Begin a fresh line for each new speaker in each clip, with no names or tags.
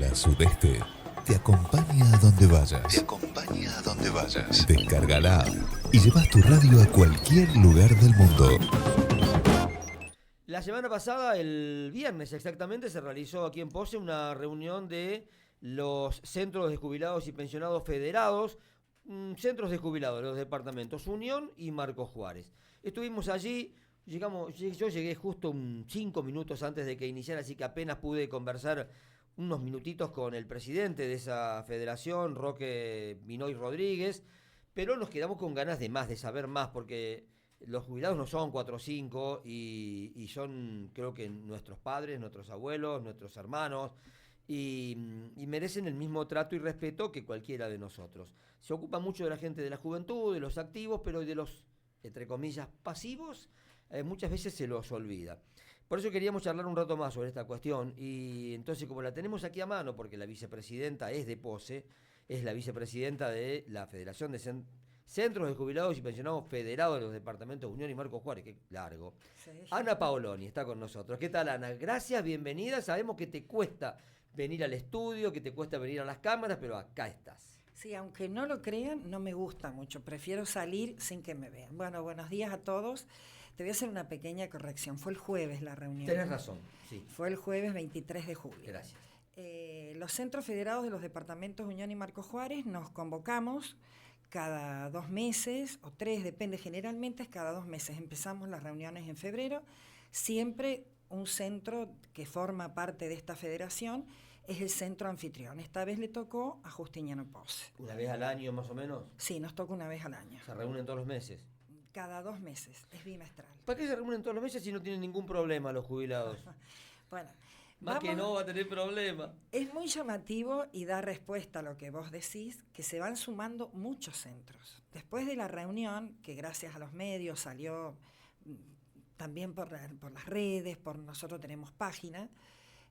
Escuela Sudeste te acompaña a donde vayas. Descarga la app y llevas tu radio a cualquier lugar del mundo.
La semana pasada, el viernes exactamente, se realizó aquí en Pose una reunión de los centros de jubilados y pensionados federados, centros de jubilados de los departamentos Unión y Marcos Juárez. Estuvimos allí, yo llegué justo 5 minutos antes de que iniciara, así que apenas pude conversar unos minutitos con el presidente de esa federación, Roque Binoy Rodríguez, pero nos quedamos con ganas de más, de saber más, porque los jubilados no son 4 o 5 y son, creo que nuestros padres, nuestros abuelos, nuestros hermanos, y merecen el mismo trato y respeto que cualquiera de nosotros. Se ocupa mucho de la gente de la juventud, de los activos, pero de los, entre comillas, pasivos, muchas veces se los olvida. Por eso queríamos charlar un rato más sobre esta cuestión, y entonces como la tenemos aquí a mano, porque la vicepresidenta es de Pose, es la vicepresidenta de la Federación de Centros de Jubilados y Pensionados Federados de los Departamentos Unión y Marcos Juárez, que largo. Sí. Ana Paoloni está con nosotros. ¿Qué tal, Ana? Gracias, bienvenida. Sabemos que te cuesta venir al estudio, que te cuesta venir a las cámaras, pero acá estás.
Sí, aunque no lo crean, no me gusta mucho. Prefiero salir sin que me vean. Bueno, buenos días a todos. Te voy a hacer una pequeña corrección. Fue el jueves la reunión.
Tenés razón, sí.
Fue el jueves 23 de julio.
Gracias.
Los centros federados de los departamentos Unión y Marcos Juárez nos convocamos cada 2 meses o 3, depende, generalmente es cada 2 meses. Empezamos las reuniones en febrero. Siempre un centro que forma parte de esta federación es el centro anfitrión. Esta vez le tocó a Justiniano Pose.
¿Una vez al año más o menos?
Sí, nos toca una vez al año.
¿Se reúnen todos los meses?
Cada 2 meses, es bimestral.
¿Para qué se reúnen todos los meses si no tienen ningún problema los jubilados?
Bueno,
más que no va a tener problema.
Es muy llamativo y da respuesta a lo que vos decís, que se van sumando muchos centros. Después de la reunión, que gracias a los medios salió también por las redes, nosotros tenemos página,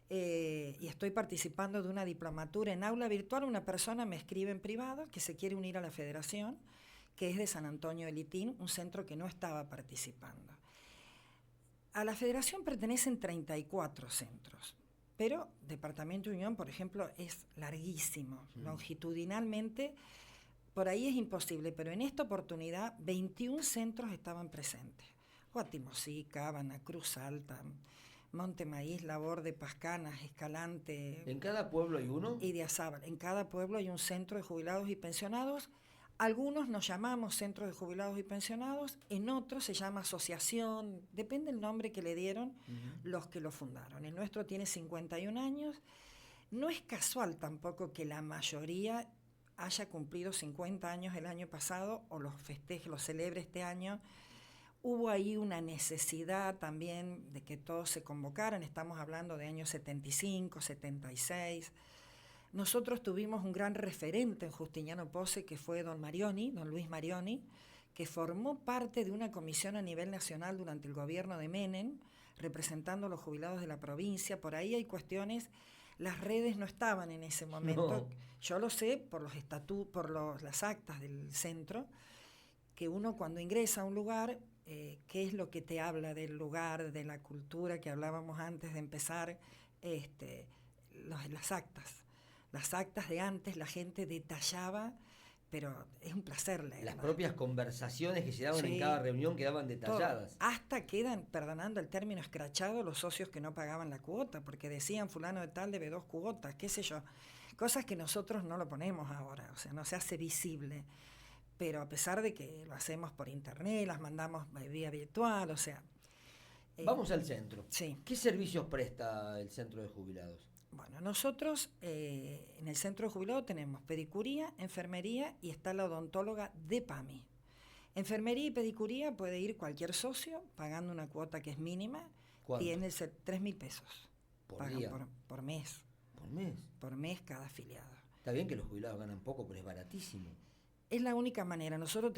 y estoy participando de una diplomatura en aula virtual. Una persona me escribe en privado que se quiere unir a la federación, que es de San Antonio de Litín, un centro que no estaba participando. A la federación pertenecen 34 centros, pero Departamento Unión, por ejemplo, es larguísimo. Longitudinalmente, por ahí es imposible, pero en esta oportunidad 21 centros estaban presentes. Guatimosí, Cábana, Cruz Alta, Monte Maíz, Labor de Pascanas, Escalante.
¿En cada pueblo hay uno?
Y de Azábal. En cada pueblo hay un centro de jubilados y pensionados. Algunos nos llamamos centros de jubilados y pensionados, en otros se llama asociación, depende del nombre que le dieron los que lo fundaron. El nuestro tiene 51 años. No es casual tampoco que la mayoría haya cumplido 50 años el año pasado o los festeje, los celebre este año. Hubo ahí una necesidad también de que todos se convocaran. Estamos hablando de años 75, 76. Nosotros tuvimos un gran referente en Justiniano Pose, que fue don Luis Marioni, que formó parte de una comisión a nivel nacional durante el gobierno de Menem, representando a los jubilados de la provincia. Por ahí hay cuestiones, las redes no estaban en ese momento. No. Yo lo sé por los las actas del centro, que uno cuando ingresa a un lugar, ¿qué es lo que te habla del lugar, de la cultura que hablábamos antes de empezar? Las actas. Las actas de antes la gente detallaba, pero es un placer leerlas.
Las propias conversaciones que se daban en cada reunión quedaban detalladas.
Todo. Hasta quedan, perdonando el término, escrachados los socios que no pagaban la cuota, porque decían fulano de tal debe 2 cuotas, qué sé yo. Cosas que nosotros no lo ponemos ahora, o sea, no se hace visible. Pero a pesar de que lo hacemos por internet, las mandamos vía virtual, o sea...
Vamos al centro.
Sí.
¿Qué servicios presta el centro de jubilados?
Bueno, nosotros en el centro de jubilados tenemos pedicuría, enfermería y está la odontóloga de PAMI. Enfermería y pedicuría puede ir cualquier socio pagando una cuota que es mínima.
¿Cuánto?
Tiene 3.000 pesos.
¿Por día?
Por mes.
¿Por mes?
Por mes cada afiliado.
Está bien que los jubilados ganan poco, pero es baratísimo.
Es la única manera. Nosotros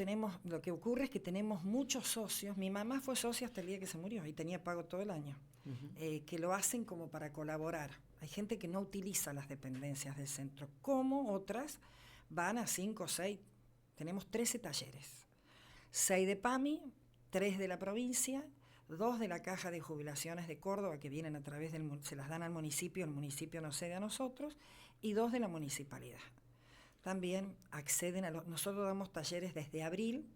lo que ocurre es que tenemos muchos socios. Mi mamá fue socia hasta el día que se murió y tenía pago todo el año. Que lo hacen como para colaborar. Hay gente que no utiliza las dependencias del centro, como otras van a 5 o 6. Tenemos 13 talleres. 6 de PAMI, 3 de la provincia, 2 de la Caja de Jubilaciones de Córdoba, que vienen a través se las dan al municipio, el municipio nos cede a nosotros, y 2 de la municipalidad. También acceden nosotros damos talleres desde abril.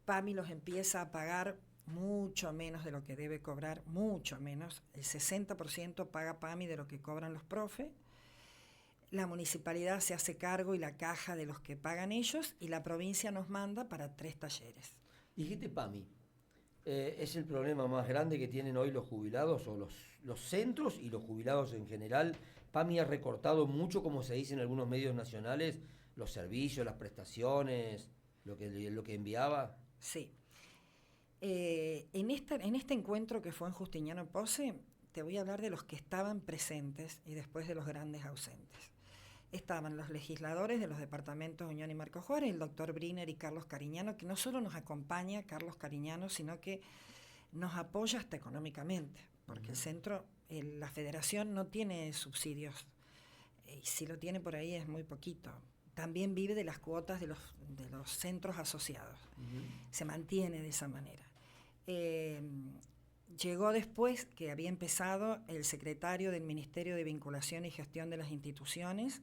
PAMI los empieza a pagar mucho menos de lo que debe cobrar, mucho menos. El 60% paga PAMI de lo que cobran los profes. La municipalidad se hace cargo y la caja de los que pagan ellos, y la provincia nos manda para 3 talleres.
Dijiste PAMI. ¿Es el problema más grande que tienen hoy los jubilados o los centros y los jubilados en general? PAMI ha recortado mucho, como se dice en algunos medios nacionales, los servicios, las prestaciones, lo que enviaba.
Sí. En este encuentro que fue en Justiniano Posse, te voy a hablar de los que estaban presentes y después de los grandes ausentes. Estaban los legisladores de los departamentos Unión y Marcos Juárez, el doctor Briner y Carlos Cariñano, que no solo nos acompaña Carlos Cariñano, sino que nos apoya hasta económicamente, porque el centro, la federación no tiene subsidios, y si lo tiene por ahí es muy poquito. También vive de las cuotas de los centros asociados. Se mantiene de esa manera. Llegó después que había empezado el secretario del Ministerio de Vinculación y Gestión de las Instituciones,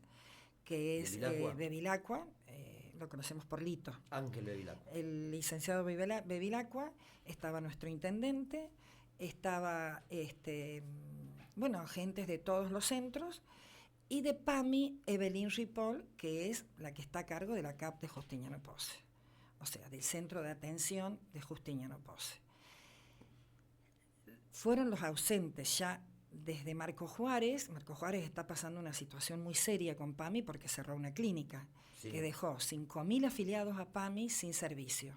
que es Bevilacqua, lo conocemos por Lito.
Ángel Bevilacqua.
El licenciado Bevilacqua, estaba nuestro intendente, estaba agentes de todos los centros, y de PAMI, Evelyn Ripoll, que es la que está a cargo de la CAP de Justiniano Posse, o sea, del Centro de Atención de Justiniano Posse. Fueron los ausentes ya desde Marcos Juárez. Marcos Juárez está pasando una situación muy seria con PAMI porque cerró una clínica que dejó 5.000 afiliados a PAMI sin servicio.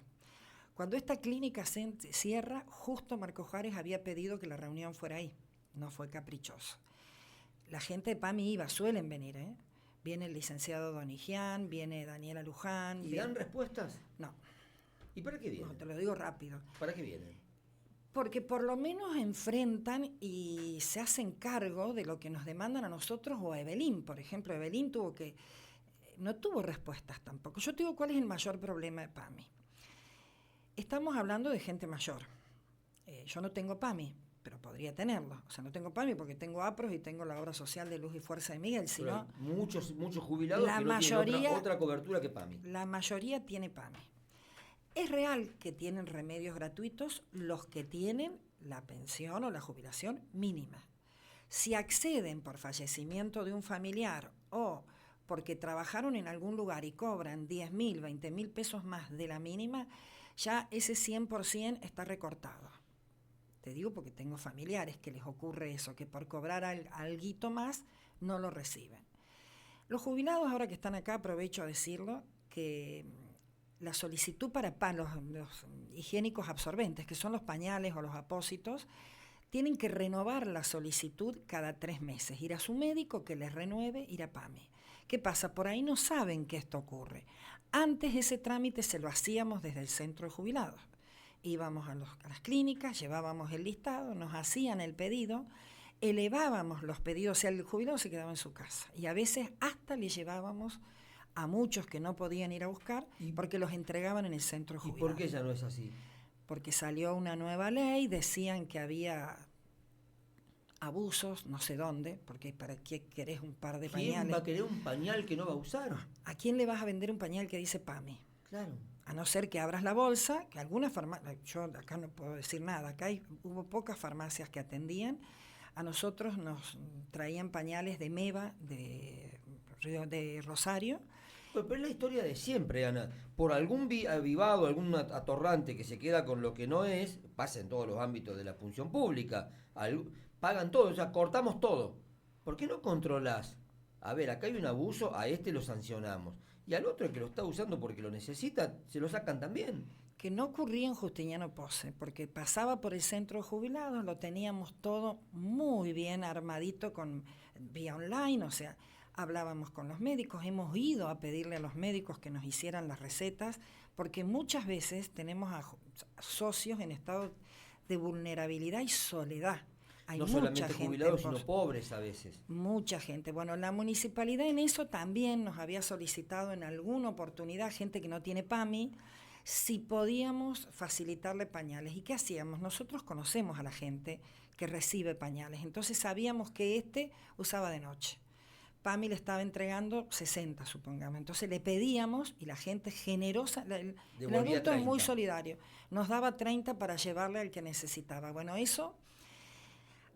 Cuando esta clínica se cierra, justo Marcos Juárez había pedido que la reunión fuera ahí. No fue caprichoso. La gente de PAMI suelen venir, ¿eh? Viene el licenciado Donigian, viene Daniela Luján.
¿Y dan respuestas?
No.
¿Y para qué vienen?
No, te lo digo rápido.
¿Para qué vienen?
Porque por lo menos enfrentan y se hacen cargo de lo que nos demandan a nosotros o a Evelyn. Por ejemplo, Evelyn no tuvo respuestas tampoco. Yo te digo cuál es el mayor problema de PAMI. Estamos hablando de gente mayor. Yo no tengo PAMI, pero podría tenerlo. O sea, no tengo PAMI porque tengo APROS y tengo la obra social de Luz y Fuerza de Miguel. Sino,
muchos jubilados que no tienen otra cobertura que PAMI.
La mayoría tiene PAMI. Es real que tienen remedios gratuitos los que tienen la pensión o la jubilación mínima. Si acceden por fallecimiento de un familiar o porque trabajaron en algún lugar y cobran 10.000, 20.000 pesos más de la mínima, ya ese 100% está recortado. Te digo porque tengo familiares que les ocurre eso, que por cobrar alguito más no lo reciben. Los jubilados, ahora que están acá, aprovecho a decirlo, que la solicitud para los higiénicos absorbentes, que son los pañales o los apósitos, tienen que renovar la solicitud cada 3 meses, ir a su médico que les renueve, ir a PAMI. ¿Qué pasa? Por ahí no saben que esto ocurre. Antes ese trámite se lo hacíamos desde el centro de jubilados. Íbamos a las clínicas, llevábamos el listado, nos hacían el pedido, elevábamos los pedidos, o sea, el jubilado se quedaba en su casa. Y a veces hasta le llevábamos a muchos que no podían ir a buscar porque los entregaban en el centro jubilado.
¿Y por qué ya no es así?
Porque salió una nueva ley, decían que había abusos, no sé dónde, porque ¿para qué querés un par de pañales?
¿Quién va a querer un pañal que no va a usar?
¿A quién le vas a vender un pañal que dice PAMI?
Claro.
A no ser que abras la bolsa, que algunas farmacias, yo acá no puedo decir nada, acá hubo pocas farmacias que atendían, a nosotros nos traían pañales de Meva, de Rosario.
Pero es la historia de siempre, Ana. Por algún avivado, algún atorrante que se queda con lo que no es, pasa en todos los ámbitos de la función pública, pagan todo, o sea, cortamos todo. ¿Por qué no controlás? A ver, acá hay un abuso, a este lo sancionamos. Y al otro que lo está usando porque lo necesita, se lo sacan también.
Que no ocurría en Justiniano Posse, porque pasaba por el centro de jubilados, lo teníamos todo muy bien armadito vía online, o sea, hablábamos con los médicos, hemos ido a pedirle a los médicos que nos hicieran las recetas, porque muchas veces tenemos a socios en estado de vulnerabilidad y soledad. Hay
no
mucha
solamente
gente
jubilados, sino pobres a veces.
Mucha gente. Bueno, la municipalidad en eso también nos había solicitado en alguna oportunidad gente que no tiene PAMI. si podíamos facilitarle pañales. ¿Y qué hacíamos? Nosotros conocemos a la gente que recibe pañales, entonces sabíamos que usaba de noche. PAMI le estaba entregando 60, supongamos. Entonces le pedíamos, y la gente generosa, el adulto es muy solidario, nos daba 30 para llevarle al que necesitaba. Bueno, eso,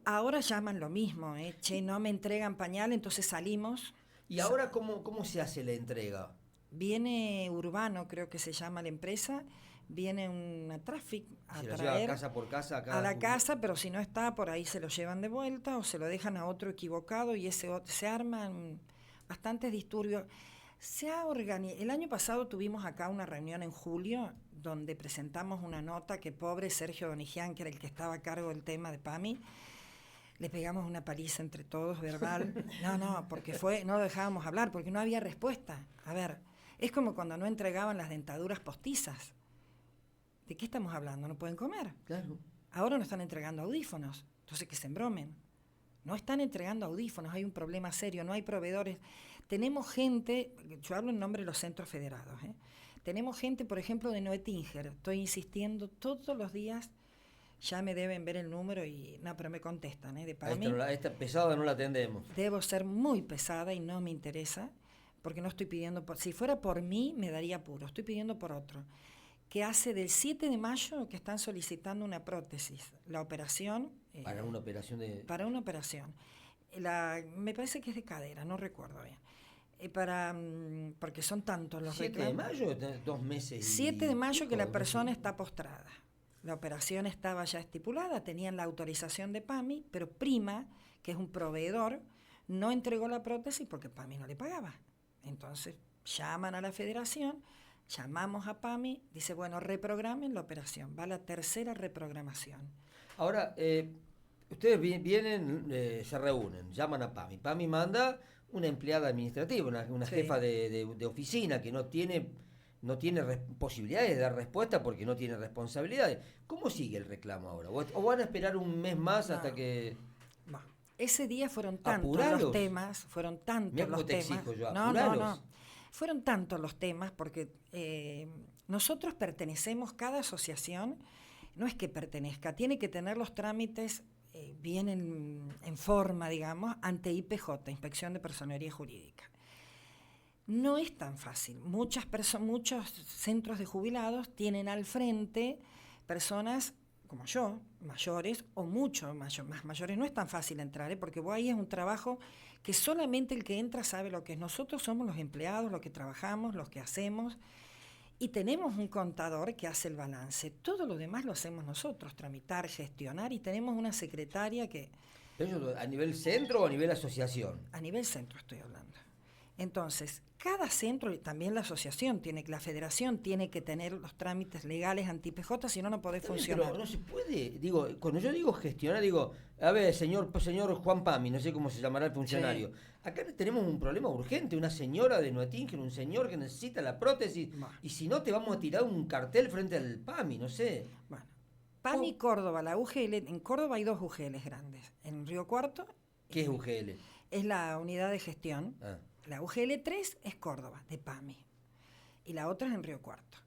ahora llaman lo mismo, che, no me entregan pañal, entonces salimos.
¿Y ahora cómo se hace la entrega?
Viene Urbano, creo que se llama la empresa, viene una Traffic a
¿Se lo
traer
lleva casa por casa?
a la casa, pero si no está, por ahí se lo llevan de vuelta o se lo dejan a otro equivocado y se arman bastantes disturbios. El año pasado tuvimos acá una reunión en julio donde presentamos una nota que pobre Sergio Donigian, que era el que estaba a cargo del tema de PAMI, le pegamos una paliza entre todos, verbal. No, porque no lo dejábamos hablar, porque no había respuesta. A ver, es como cuando no entregaban las dentaduras postizas. ¿De qué estamos hablando? No pueden comer.
Claro.
Ahora no están entregando audífonos. Entonces que se embromen. No están entregando audífonos, hay un problema serio, no hay proveedores. Tenemos gente, yo hablo en nombre de los centros federados, tenemos gente, por ejemplo, de Noetinger. Estoy insistiendo todos los días, ya me deben ver el número pero me contestan, de PAMI.
Esta pesada no la atendemos.
Debo ser muy pesada y no me interesa, porque no estoy pidiendo si fuera por mí me daría apuro, estoy pidiendo por otro, que hace del 7 de mayo que están solicitando una prótesis, la operación.
Para una operación de...
Para una operación. Me parece que es de cadera, no recuerdo bien. Porque son tantos los reclamos.
7 de mayo, 2 meses.
7 de mayo que la persona está postrada. La operación estaba ya estipulada, tenían la autorización de PAMI, pero Prima, que es un proveedor, no entregó la prótesis porque PAMI no le pagaba. Entonces llaman a la federación, llamamos a PAMI, dice, bueno, reprogramen la operación. Va la tercera reprogramación.
Ahora, ustedes vienen, se reúnen, llaman a PAMI. PAMI manda una empleada administrativa, una
Sí.
jefa de oficina que no tiene posibilidades de dar respuesta porque no tiene responsabilidades. ¿Cómo sigue el reclamo ahora? ¿O van a esperar un mes más hasta que...?
Bueno, ese día fueron tantos
¿Apuraros?
los temas, fueron tantos
Mirá cómo
los
te
temas.
exijo yo,
No,
apuraros.
fueron tantos los temas porque nosotros pertenecemos, cada asociación, no es que pertenezca, tiene que tener los trámites bien en forma, digamos, ante IPJ, Inspección de Personería Jurídica. No es tan fácil. Muchos centros de jubilados tienen al frente personas como yo, mayores o mucho más mayores. No es tan fácil entrar, porque ahí es un trabajo que solamente el que entra sabe lo que es. Nosotros somos los empleados, los que trabajamos, los que hacemos, y tenemos un contador que hace el balance. Todo lo demás lo hacemos nosotros, tramitar, gestionar, y tenemos una secretaria que...
¿Pero a nivel centro o a nivel asociación?
A nivel centro estoy hablando. Entonces, cada centro, y también la asociación, la federación tiene que tener los trámites legales anti-PJ, si no, no podés funcionar.
Pero no se puede, cuando yo digo gestionar, a ver, señor Juan Pami, no sé cómo se llamará el funcionario. Sí. Acá tenemos un problema urgente, una señora de Noetinger, un señor que necesita la prótesis, y si no te vamos a tirar un cartel frente al Pami, no sé.
Bueno, PAMI Córdoba, la UGL, en Córdoba hay 2 UGLs grandes, en Río Cuarto.
¿Qué es UGL?
Es la unidad de gestión.
Ah.
La UGL 3 es Córdoba, de PAMI, y la otra es en Río Cuarto.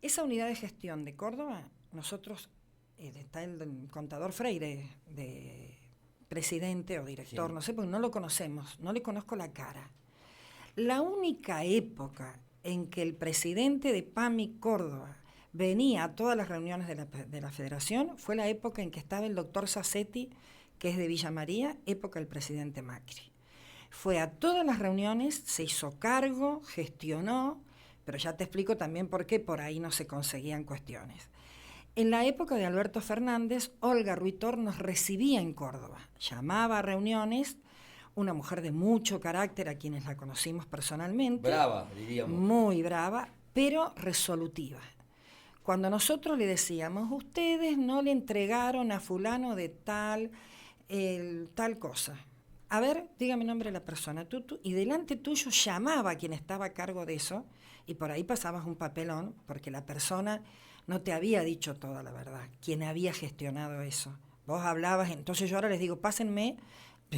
Esa unidad de gestión de Córdoba, nosotros, está el contador Freire, de presidente o director, sí. No sé, porque no lo conocemos, no le conozco la cara. La única época en que el presidente de PAMI Córdoba venía a todas las reuniones de la federación fue la época en que estaba el doctor Sassetti, que es de Villa María, época del presidente Macri. Fue a todas las reuniones, se hizo cargo, gestionó, pero ya te explico también por qué por ahí no se conseguían cuestiones. En la época de Alberto Fernández, Olga Ruitor nos recibía en Córdoba, llamaba a reuniones, una mujer de mucho carácter a quienes la conocimos personalmente.
Brava, diríamos.
Muy brava, pero resolutiva. Cuando nosotros le decíamos, ustedes no le entregaron a fulano de tal cosa. A ver, dígame el nombre de la persona. Y delante tuyo llamaba a quien estaba a cargo de eso, y por ahí pasabas un papelón, porque la persona no te había dicho toda la verdad, quien había gestionado eso. Vos hablabas, entonces yo ahora les digo, pásenme,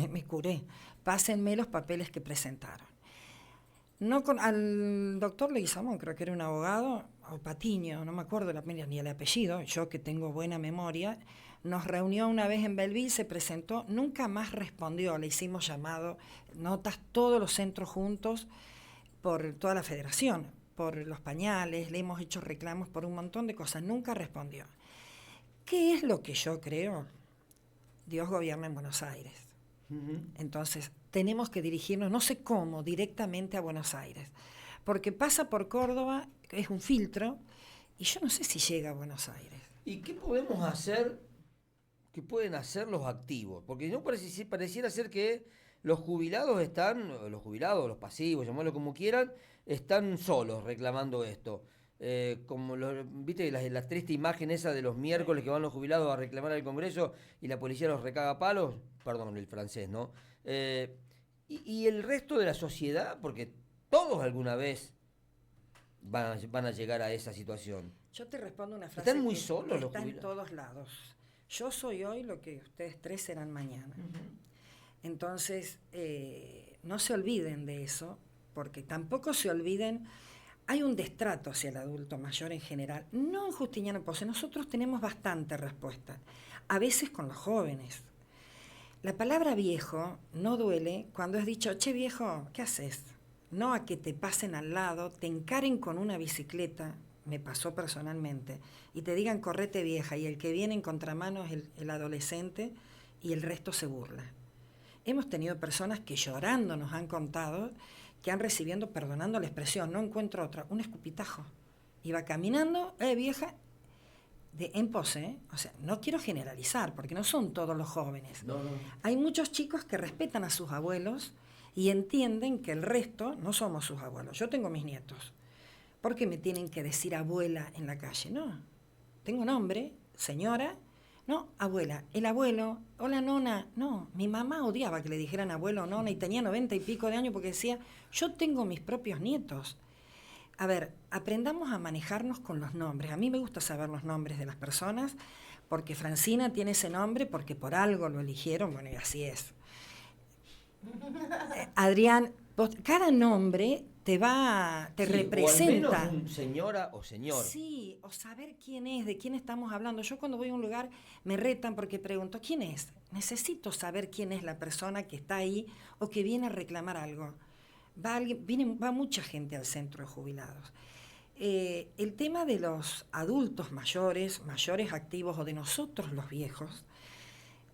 me curé, pásenme los papeles que presentaron. No al doctor Leguizamón, creo que era un abogado, o Patiño, no me acuerdo ni el apellido, yo que tengo buena memoria, nos reunió una vez en Belleville, se presentó, nunca más respondió, le hicimos llamado, notas, todos los centros juntos, por toda la federación, por los pañales, le hemos hecho reclamos por un montón de cosas, nunca respondió. ¿Qué es lo que yo creo? Dios gobierna en Buenos Aires. Entonces, tenemos que dirigirnos, no sé cómo, directamente a Buenos Aires, porque pasa por Córdoba, es un filtro, y yo no sé si llega a Buenos Aires.
¿Y qué podemos hacer, qué pueden hacer los activos? Porque no pareciera ser que los jubilados, los pasivos, llamarlo como quieran, están solos reclamando esto. ¿Viste la triste imagen esa de los miércoles que van los jubilados a reclamar al Congreso y la policía los recaga a palos? Perdón, el francés, ¿no? Y el resto de la sociedad, porque todos alguna vez van a llegar a esa situación.
Yo te respondo una frase.
¿Están muy solos los
está
jubilados?
En todos lados. Yo soy hoy lo que ustedes tres serán mañana. Entonces, no se olviden de eso, porque tampoco se olviden. Hay un destrato hacia el adulto mayor en general, no en Justiniano Pose, nosotros tenemos bastante respuesta, a veces con los jóvenes. La palabra viejo no duele cuando es dicho, che viejo, ¿qué haces? No a que te pasen al lado, te encaren con una bicicleta, me pasó personalmente, y te digan correte vieja, y el que viene en contramano es el adolescente, y el resto se burla. Hemos tenido personas que llorando nos han contado que han recibiendo, perdonando la expresión, no encuentro otra, un escupitajo. Iba caminando, vieja, en Pose, o sea, no quiero generalizar, porque no son todos los jóvenes.
No.
Hay muchos chicos que respetan a sus abuelos y entienden que el resto no somos sus abuelos. Yo tengo mis nietos. ¿Por qué me tienen que decir abuela en la calle? No, tengo nombre, señora. No, abuela, el abuelo, hola nona, no, mi mamá odiaba que le dijeran abuelo o nona y tenía 90 y pico de años porque decía, yo tengo mis propios nietos. A ver, aprendamos a manejarnos con los nombres. A mí me gusta saber los nombres de las personas porque Francina tiene ese nombre porque por algo lo eligieron, bueno, y así es. Adrián, cada nombre te representa.
O al menos un señora o señor.
Sí, o saber quién es, de quién estamos hablando. Yo cuando voy a un lugar me retan porque pregunto, ¿quién es? Necesito saber quién es la persona que está ahí o que viene a reclamar algo. Va mucha gente al centro de jubilados. El tema de los adultos mayores activos o de nosotros los viejos,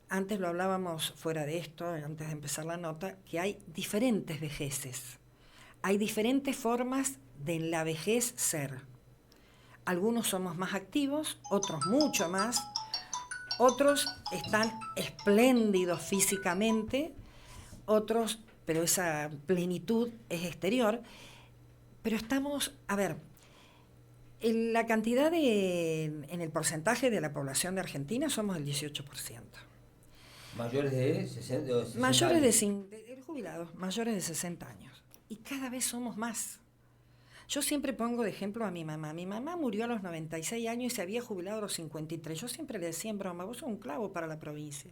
antes lo hablábamos fuera de esto, antes de empezar la nota, que hay diferentes vejeces. Hay diferentes formas de en la vejez ser. Algunos somos más activos, otros mucho más, otros están espléndidos físicamente, otros, pero esa plenitud es exterior. Pero estamos, a ver, en la cantidad en el porcentaje de la población de Argentina somos el 18%.
Mayores de 60
mayores de jubilados, mayores de 60 años. Y cada vez somos más. Yo siempre pongo de ejemplo a mi mamá. Mi mamá murió a los 96 años y se había jubilado a los 53. Yo siempre le decía en broma, vos sos un clavo para la provincia.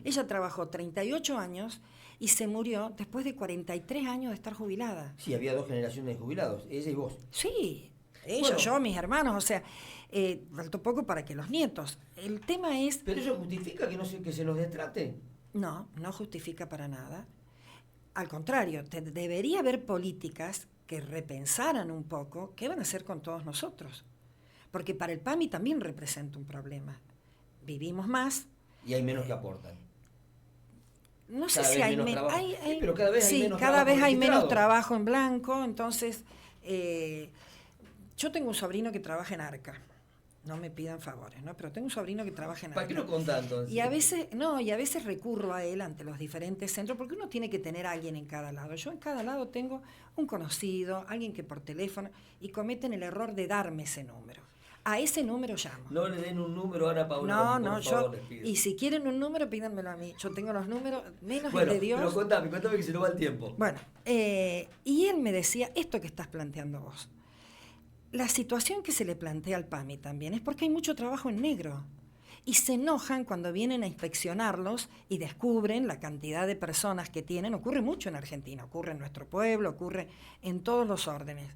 Ella trabajó 38 años y se murió después de 43 años de estar jubilada.
Sí, había 2 generaciones de jubilados, ella y vos.
Sí, ella,
Bueno,
yo, mis hermanos, o sea, faltó poco para que los nietos. El tema es...
¿Pero eso justifica que se los destrate?
No, no justifica para nada. Al contrario, debería haber políticas que repensaran un poco qué van a hacer con todos nosotros. Porque para el PAMI también representa un problema. Vivimos más.
Y hay menos que aportan.
No sé si hay menos trabajo.
Sí, pero cada vez hay menos
cada
trabajo
vez hay menos
registrado.
trabajo en blanco. Entonces, yo tengo un sobrino que trabaja en Arca. No me pidan favores, ¿no? Pero tengo un sobrino que trabaja en Arca.
¿Para qué lo contás entonces?
Y a veces recurro a él ante los diferentes centros, porque uno tiene que tener a alguien en cada lado. Yo en cada lado tengo un conocido, alguien que por teléfono, y cometen el error de darme ese número. A ese número llamo.
No le den un número a Ana Paula.
No, y si quieren un número, pídanmelo a mí. Yo tengo los números, menos
Bueno,
el de Dios.
pero contame que se nos va el tiempo.
Bueno, y él me decía, esto que estás planteando vos. La situación que se le plantea al PAMI también es porque hay mucho trabajo en negro. y se enojan cuando vienen a inspeccionarlos y descubren la cantidad de personas que tienen. Ocurre mucho en Argentina, ocurre en nuestro pueblo, ocurre en todos los órdenes.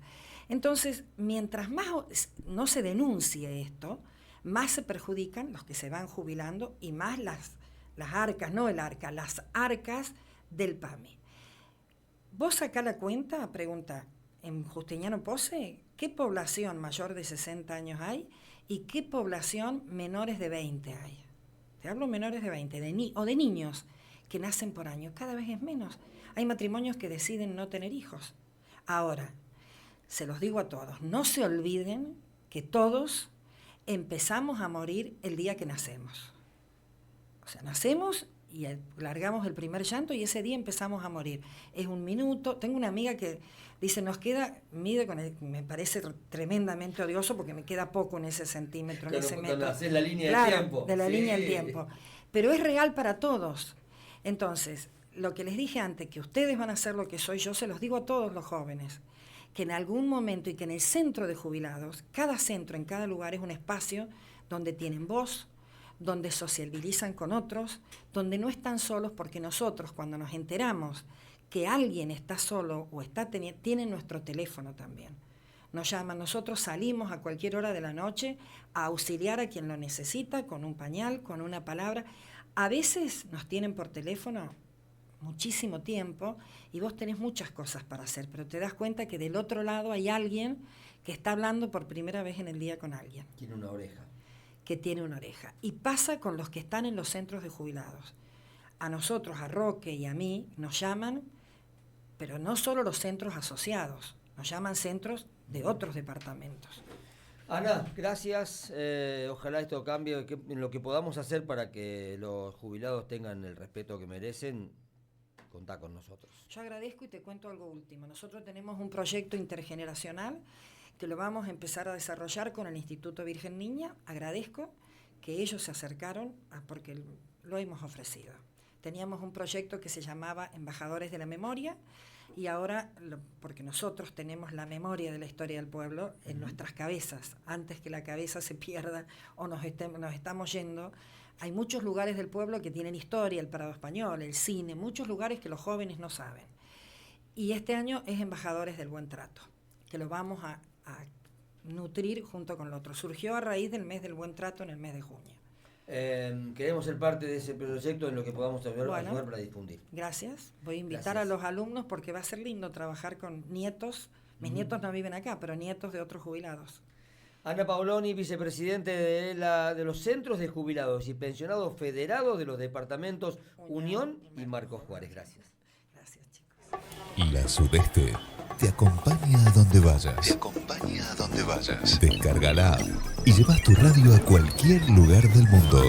Entonces, mientras más no se denuncie esto, más se perjudican los que se van jubilando y más las arcas, no el arca, las arcas del PAMI. Vos sacá la cuenta, pregunta, en Justiniano Posse, ¿qué población mayor de 60 años hay y qué población menores de 20 hay? Te hablo menores de 20, o de niños que nacen por año, cada vez es menos. Hay matrimonios que deciden no tener hijos. Ahora, se los digo a todos, no se olviden que todos empezamos a morir el día que nacemos. O sea, nacemos y largamos el primer llanto y ese día empezamos a morir. Es un minuto. Tengo una amiga que dice, me parece tremendamente odioso porque me queda poco en ese centímetro,
claro,
en ese metro.
Hacer la línea
claro,
del tiempo.
De la línea del tiempo. Pero es real para todos. Entonces, lo que les dije antes, que ustedes van a hacer lo que soy yo, se los digo a todos los jóvenes, que en algún momento y que en el centro de jubilados, cada centro en cada lugar es un espacio donde tienen voz, donde sociabilizan con otros, donde no están solos, porque nosotros cuando nos enteramos que alguien está solo o tiene nuestro teléfono también. Nos llaman, nosotros salimos a cualquier hora de la noche a auxiliar a quien lo necesita, con un pañal, con una palabra. A veces nos tienen por teléfono muchísimo tiempo y vos tenés muchas cosas para hacer, pero te das cuenta que del otro lado hay alguien que está hablando por primera vez en el día con alguien.
Tiene una oreja.
Que tiene una oreja. Y pasa con los que están en los centros de jubilados. A nosotros, a Roque y a mí, nos llaman, pero no solo los centros asociados, nos llaman centros de otros departamentos.
Ana, gracias. Ojalá esto cambie en lo que podamos hacer para que los jubilados tengan el respeto que merecen. Contá con nosotros.
Yo agradezco y te cuento algo último. Nosotros tenemos un proyecto intergeneracional que lo vamos a empezar a desarrollar con el Instituto Virgen Niña. Agradezco que ellos se acercaron porque lo hemos ofrecido. Teníamos un proyecto que se llamaba Embajadores de la Memoria y ahora, porque nosotros tenemos la memoria de la historia del pueblo en nuestras cabezas, antes que la cabeza se pierda o nos estamos yendo, hay muchos lugares del pueblo que tienen historia, el Prado Español, el cine, muchos lugares que los jóvenes no saben. Y este año es Embajadores del Buen Trato, que lo vamos a nutrir junto con lo otro. Surgió a raíz del mes del Buen Trato en el mes de junio.
Queremos ser parte de ese proyecto en lo que podamos ayudar para difundir.
Gracias. Voy a invitar a los alumnos porque va a ser lindo trabajar con nietos. Mis nietos no viven acá, pero nietos de otros jubilados.
Ana Paoloni, vicepresidente de los centros de jubilados y pensionados federados de los departamentos Unión y Marcos Juárez. Gracias.
Gracias, chicos.
La Sudeste te acompaña a donde vayas. Descarga la app y llevas tu radio a cualquier lugar del mundo.